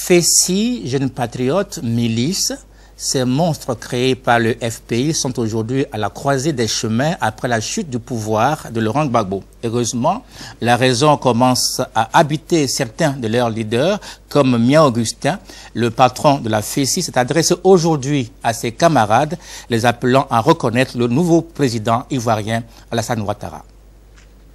FESI, Jeunes Patriotes, milice, ces monstres créés par le FPI sont aujourd'hui à la croisée des chemins après la chute du pouvoir de Laurent Gbagbo. Heureusement, la raison commence à habiter certains de leurs leaders, comme Mia Augustin, le patron de la FESI, s'est adressé aujourd'hui à ses camarades, les appelant à reconnaître le nouveau président ivoirien Alassane Ouattara.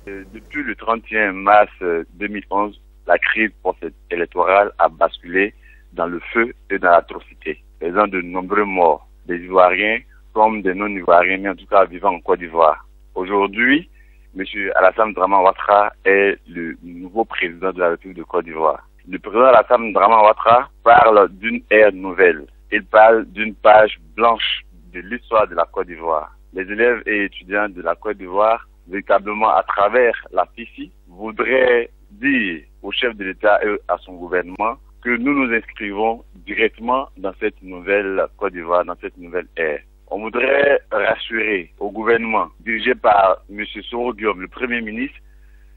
Depuis le 31 mars 2011, la crise post-électorale a basculé dans le feu et dans l'atrocité, faisant de nombreux morts, des Ivoiriens comme des non-Ivoiriens, mais en tout cas vivant en Côte d'Ivoire. Aujourd'hui, M. Alassane Dramane Ouattara est le nouveau président de la République de Côte d'Ivoire. Le président Alassane Dramane Ouattara parle d'une ère nouvelle. Il parle d'une page blanche de l'histoire de la Côte d'Ivoire. Les élèves et étudiants de la Côte d'Ivoire, véritablement à travers la FESI, voudraient dire au chef de l'État et à son gouvernement que nous nous inscrivons directement dans cette nouvelle Côte d'Ivoire, dans cette nouvelle ère. On voudrait rassurer au gouvernement dirigé par M. Soro Guillaume, le Premier ministre,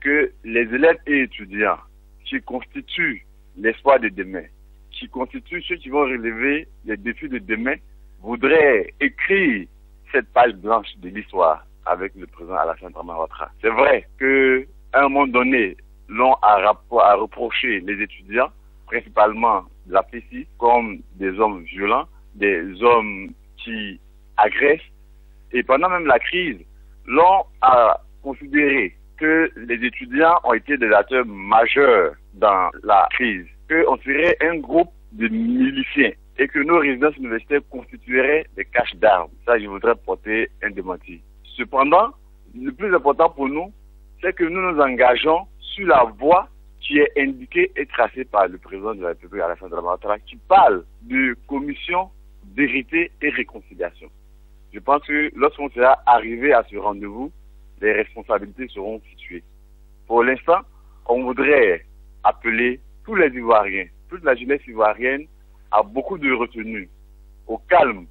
que les élèves et étudiants qui constituent l'espoir de demain, qui constituent ceux qui vont relever les défis de demain, voudraient écrire cette page blanche de l'histoire avec le président Alassane Dramane Ouattara. C'est vrai qu'à un moment donné, l'on a reproché les étudiants, principalement de la FESI, comme des hommes violents, des hommes qui agressent. Et pendant même la crise, l'on a considéré que les étudiants ont été des acteurs majeurs dans la crise, qu'on serait un groupe de miliciens et que nos résidences universitaires constitueraient des caches d'armes. Ça, je voudrais porter un démenti. Cependant, le plus important pour nous, c'est que nous nous engageons sur la voie qui est indiquée et tracée par le président de la République, Alassane Dramane Ouattara, qui parle de commission vérité et réconciliation. Je pense que lorsqu'on sera arrivé à ce rendez-vous, les responsabilités seront situées. Pour l'instant, on voudrait appeler tous les Ivoiriens, toute la jeunesse ivoirienne à beaucoup de retenue, au calme,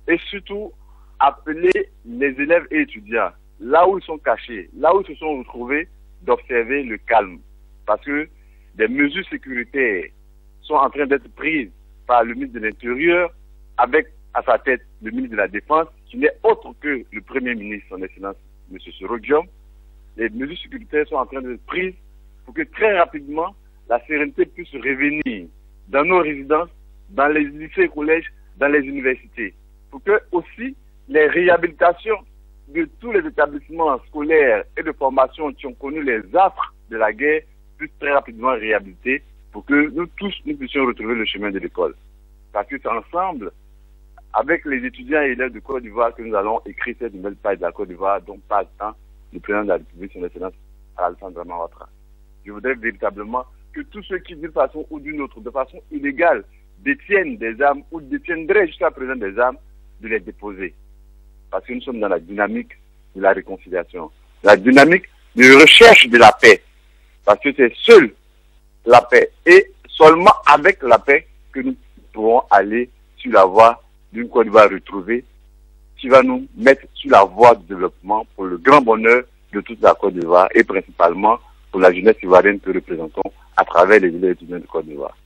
et surtout appeler les élèves et étudiants, là où ils sont cachés, là où ils se sont retrouvés, d'observer le calme. Parce que des mesures sécuritaires sont en train d'être prises par le ministre de l'Intérieur, avec à sa tête le ministre de la Défense, qui n'est autre que le Premier ministre, son Excellence, M. Soro Guillaume. Les mesures sécuritaires sont en train d'être prises pour que très rapidement, la sérénité puisse revenir dans nos résidences, dans les lycées et collèges, dans les universités. Pour que aussi les réhabilitations de tous les établissements scolaires et de formation qui ont connu les affres de la guerre puissent très rapidement réhabiliter pour que nous tous, nous puissions retrouver le chemin de l'école. Parce que c'est ensemble, avec les étudiants et élèves de Côte d'Ivoire, que nous allons écrire cette nouvelle page de la Côte d'Ivoire, dont parle le président de la République, son Excellence Alassane Dramane Ouattara. Je voudrais véritablement que tous ceux qui, d'une façon ou d'une autre, de façon illégale, détiennent des armes ou détiendraient jusqu'à présent des armes, de les déposer. Parce que nous sommes dans la dynamique de la réconciliation, la dynamique de recherche de la paix. Parce que c'est seule la paix et seulement avec la paix que nous pourrons aller sur la voie d'une Côte d'Ivoire retrouvée qui va nous mettre sur la voie du développement pour le grand bonheur de toute la Côte d'Ivoire et principalement pour la jeunesse ivoirienne que nous représentons à travers les élèves étudiants de Côte d'Ivoire.